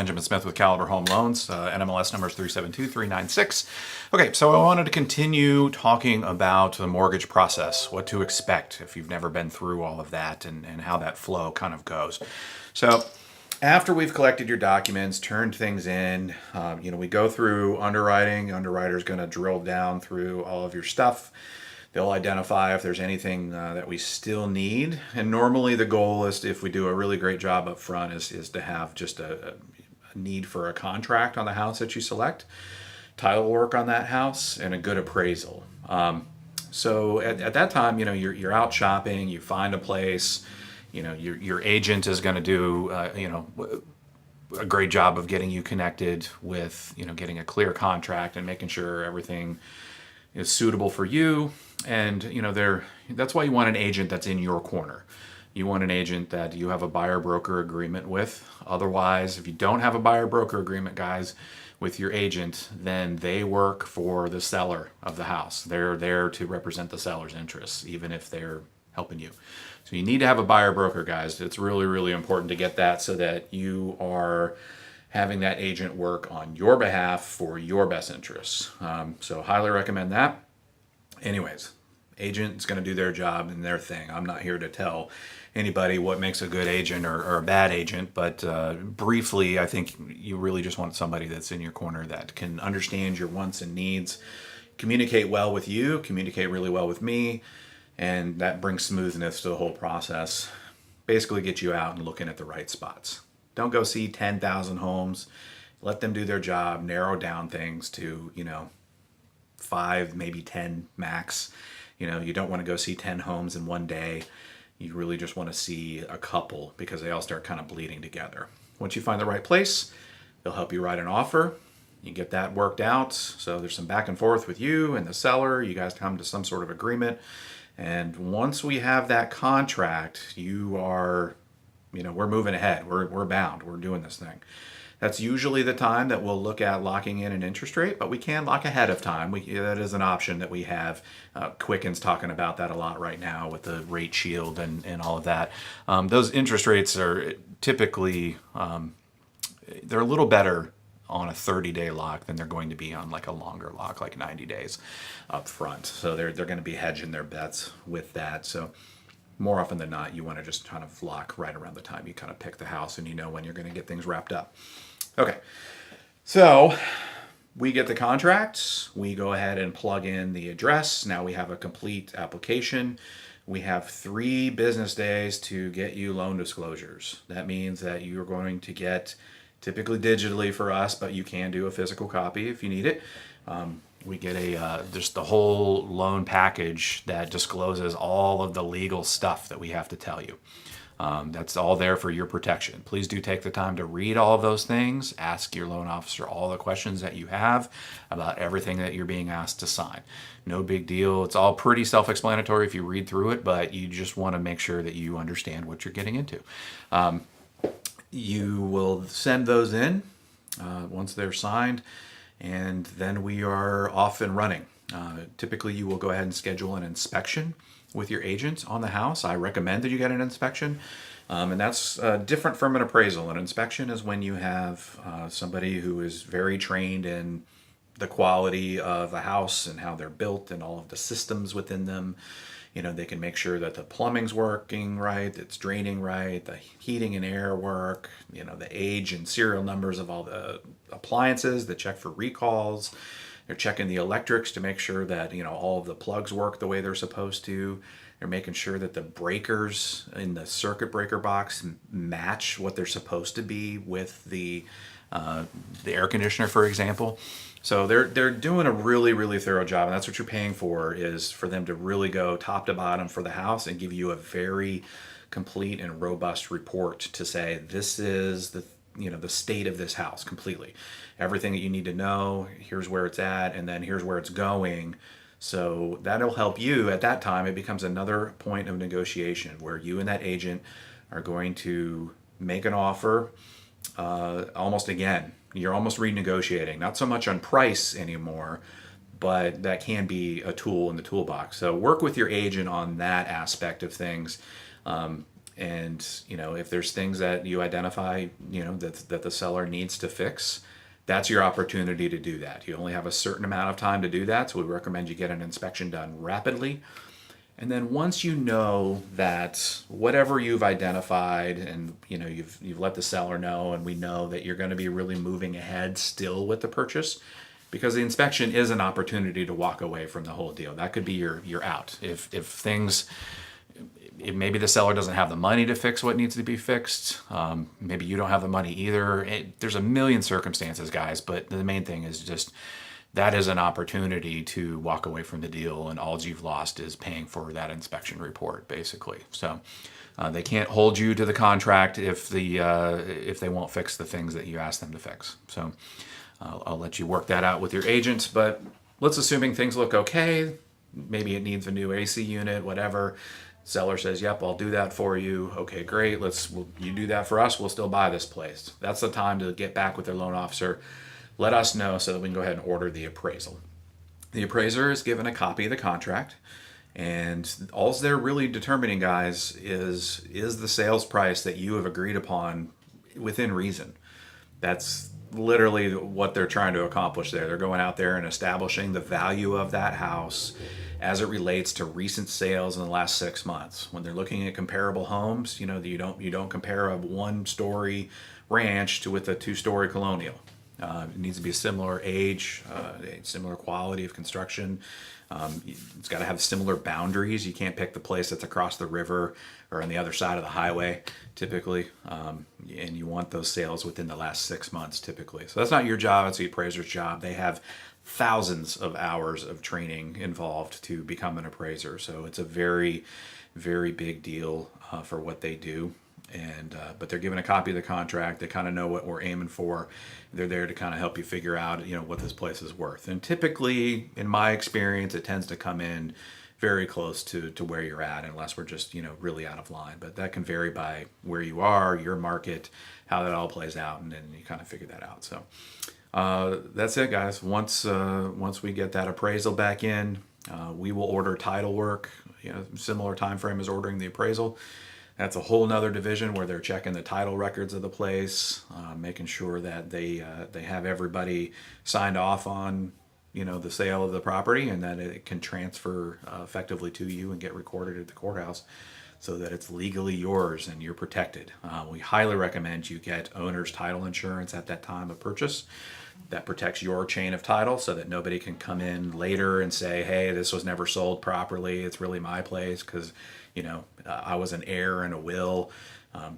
Benjamin Smith with Caliber Home Loans. NMLS number is 372396. Okay, so I wanted to continue talking about the mortgage process, what to expect if you've never been through all of that, and how that flow kind of goes. So after we've collected your documents, turned things in, we go through underwriting. Underwriter's going to drill down through all of your stuff. They'll identify if there's anything that we still need. And normally the goal is, if we do a really great job up front, is to have just a need for a contract on the house that you select, title work on that house, and a good appraisal. So at that time, you're out shopping, you find a place, your agent is going to do, a great job of getting you connected with, getting a clear contract and making sure everything is suitable for you. And that's why you want an agent that's in your corner. You want an agent that you have a buyer broker agreement with. Otherwise, if you don't have a buyer broker agreement, guys, with your agent, then they work for the seller of the house. They're there to represent the seller's interests, even if they're helping you. So you need to have a buyer broker, guys. It's really, really important to get that, so that you are having that agent work on your behalf for your best interests. So highly recommend that. Anyways, agent's going to do their job and their thing. I'm not here to tell anybody what makes a good agent or a bad agent, but briefly, I think you really just want somebody that's in your corner that can understand your wants and needs, communicate well with you, communicate really well with me, and that brings smoothness to the whole process. Basically get you out and looking at the right spots. Don't go see 10,000 homes. Let them do their job, narrow down things to, 5, maybe 10 max. You don't want to go see 10 homes in one day. You really just want to see a couple, because they all start kind of bleeding together. Once you find the right place, they'll help you write an offer. You get that worked out. So there's some back and forth with you and the seller. You guys come to some sort of agreement. And once we have that contract, we're moving ahead. We're bound. We're doing this thing. That's usually the time that we'll look at locking in an interest rate, but we can lock ahead of time. That is an option that we have. Quicken's talking about that a lot right now with the rate shield and all of that. Those interest rates are typically, they're a little better on a 30-day lock than they're going to be on like a longer lock, like 90 days up front. So they're going to be hedging their bets with that. So more often than not, you want to just kind of lock right around the time you kind of pick the house, and when you're going to get things wrapped up. Okay, so we get the contracts, we go ahead and plug in the address. Now we have a complete application. We have 3 business days to get you loan disclosures. That means that you're going to get, typically digitally for us, but you can do a physical copy if you need it. We get just the whole loan package that discloses all of the legal stuff that we have to tell you. That's all there for your protection. Please do take the time to read all of those things. Ask your loan officer all the questions that you have about everything that you're being asked to sign. No big deal. It's all pretty self-explanatory if you read through it, but you just want to make sure that you understand what you're getting into. You will send those in once they're signed, and then we are off and running. Typically, you will go ahead and schedule an inspection with your agent on the house. I recommend that you get an inspection, and that's different from an appraisal. An inspection is when you have somebody who is very trained in the quality of a house and how they're built and all of the systems within them. They can make sure that the plumbing's working right, it's draining right, the heating and air work, the age and serial numbers of all the appliances, they check for recalls. They're checking the electrics to make sure that, all of the plugs work the way they're supposed to. They're making sure that the breakers in the circuit breaker box match what they're supposed to be with the air conditioner, for example. So they're doing a really, really thorough job, and that's what you're paying for, is for them to really go top to bottom for the house and give you a very complete and robust report to say, this is the state of this house completely. Everything that you need to know, here's where it's at, and then here's where it's going. So that'll help you. At that time, it becomes another point of negotiation where you and that agent are going to make an offer. Almost again, you're almost renegotiating, not so much on price anymore, but that can be a tool in the toolbox. So work with your agent on that aspect of things. And, if there's things that you identify, that the seller needs to fix, that's your opportunity to do that. You only have a certain amount of time to do that. So we recommend you get an inspection done rapidly. And then once you know that whatever you've identified and you've let the seller know, and we know that you're going to be really moving ahead still with the purchase, because the inspection is an opportunity to walk away from the whole deal. That could be your out. If things, maybe the seller doesn't have the money to fix what needs to be fixed. Maybe you don't have the money either. There's a million circumstances, guys, but the main thing is just that is an opportunity to walk away from the deal, and all you've lost is paying for that inspection report, basically. So they can't hold you to the contract if they won't fix the things that you ask them to fix. So I'll let you work that out with your agent, but let's assuming things look okay. Maybe it needs a new AC unit, whatever. Seller says, "Yep, I'll do that for you." Okay, great. You do that for us. We'll still buy this place. That's the time to get back with their loan officer. Let us know so that we can go ahead and order the appraisal. The appraiser is given a copy of the contract, and all they're really determining, guys, is the sales price that you have agreed upon within reason. That's literally what they're trying to accomplish there. They're going out there and establishing the value of that house as it relates to recent sales in the last 6 months. When they're looking at comparable homes, you don't compare a one-story ranch with a two-story colonial. It needs to be a similar age, a similar quality of construction. It's got to have similar boundaries. You can't pick the place that's across the river or on the other side of the highway, typically. And you want those sales within the last 6 months, typically. So that's not your job. It's the appraiser's job. They have thousands of hours of training involved to become an appraiser. So it's a very, very big deal for what they do. But they're given a copy of the contract. They kind of know what we're aiming for. They're there to kind of help you figure out, what this place is worth. And typically, in my experience, it tends to come in very close to where you're at, unless we're just, really out of line. But that can vary by where you are, your market, how that all plays out, and then you kind of figure that out. So that's it, guys. Once we get that appraisal back in, we will order title work. Similar time frame as ordering the appraisal. That's a whole nother division where they're checking the title records of the place, making sure that they have everybody signed off on, the sale of the property, and that it can transfer effectively to you and get recorded at the courthouse so that it's legally yours and you're protected. We highly recommend you get owner's title insurance at that time of purchase. That protects your chain of title so that nobody can come in later and say, "Hey, this was never sold properly. It's really my place because, I was an heir in a will."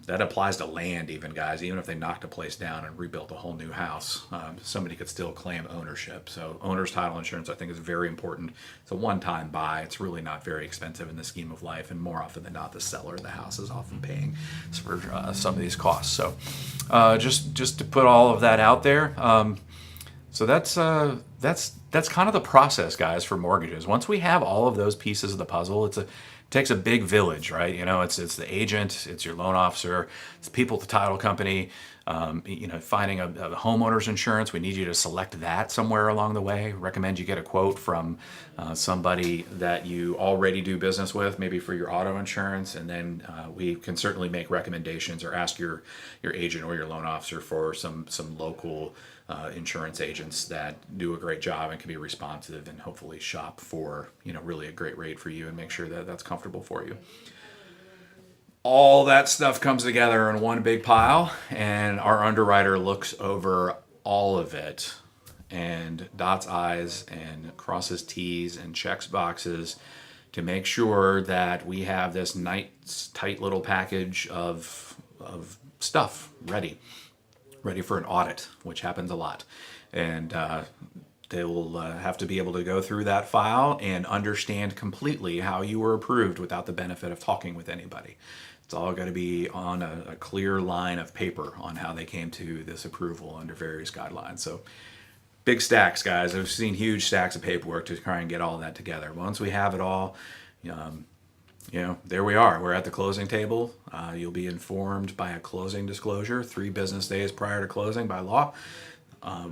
That applies to land even, guys. Even if they knocked a place down and rebuilt a whole new house, somebody could still claim ownership. So owner's title insurance, I think, is very important. It's a one-time buy. It's really not very expensive in the scheme of life, and more often than not, the seller of the house is often paying for some of these costs. So just to put all of that out there. So that's kind of the process, guys, for mortgages. Once we have all of those pieces of the puzzle, it takes a big village, right? It's the agent, it's your loan officer, it's the people at the title company. Finding a homeowner's insurance, we need you to select that somewhere along the way. Recommend you get a quote from somebody that you already do business with, maybe for your auto insurance, and then we can certainly make recommendations or ask your agent or your loan officer for some local insurance agents that do a great job and can be responsive and hopefully shop for really a great rate for you and make sure that that's comfortable for you. All that stuff comes together in one big pile, and our underwriter looks over all of it and dots I's and crosses T's and checks boxes to make sure that we have this nice, tight little package of stuff ready for an audit, which happens a lot. And they will have to be able to go through that file and understand completely how you were approved without the benefit of talking with anybody. It's all got to be on a clear line of paper on how they came to this approval under various guidelines. So big stacks, guys. I've seen huge stacks of paperwork to try and get all that together. Once we have it all, there we are. We're at the closing table. You'll be informed by a closing disclosure 3 business days prior to closing by law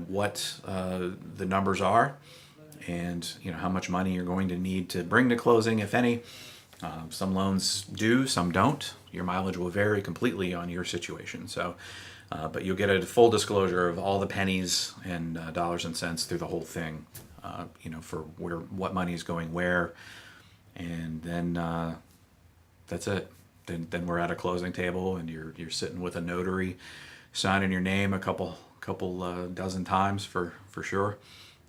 what the numbers are and how much money you're going to need to bring to closing, if any. Some loans do, some don't. Your mileage will vary completely on your situation. So, but you'll get a full disclosure of all the pennies and dollars and cents through the whole thing. For what money is going where, and then that's it. Then we're at a closing table, and you're sitting with a notary, signing your name a couple dozen times for sure.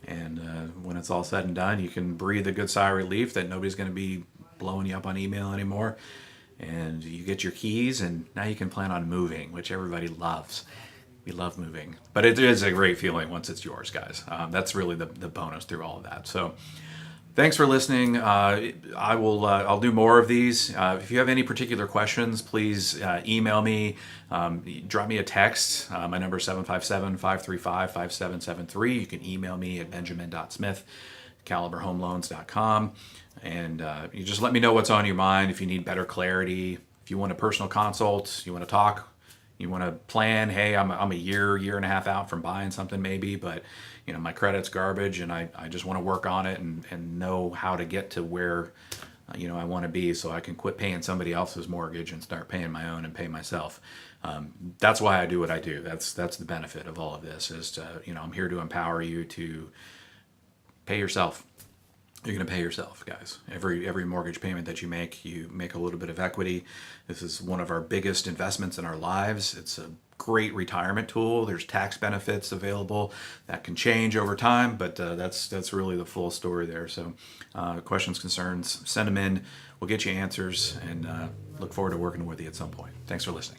And when it's all said and done, you can breathe a good sigh of relief that nobody's going to be blowing you up on email anymore. And you get your keys, and now you can plan on moving, which everybody loves. We love moving, but it is a great feeling once it's yours, guys. That's really the bonus through all of that. So thanks for listening. I'll do more of these. If you have any particular questions, please email me, drop me a text. My number is 757-535-5773. You can email me at benjamin.smith@caliberhomeloans.com. And you just let me know what's on your mind. If you need better clarity, if you want a personal consult, you want to talk, you want to plan, hey, I'm a year and a half out from buying something maybe, but my credit's garbage, and I just want to work on it and know how to get to where I want to be, so I can quit paying somebody else's mortgage and start paying my own and pay myself. That's why I do what I do. That's the benefit of all of this, is to, I'm here to empower you to pay yourself. You're going to pay yourself, guys. Every mortgage payment that you make a little bit of equity. This is one of our biggest investments in our lives. It's a great retirement tool. There's tax benefits available that can change over time, but that's really the full story there. So questions, concerns, send them in. We'll get you answers, and look forward to working with you at some point. Thanks for listening.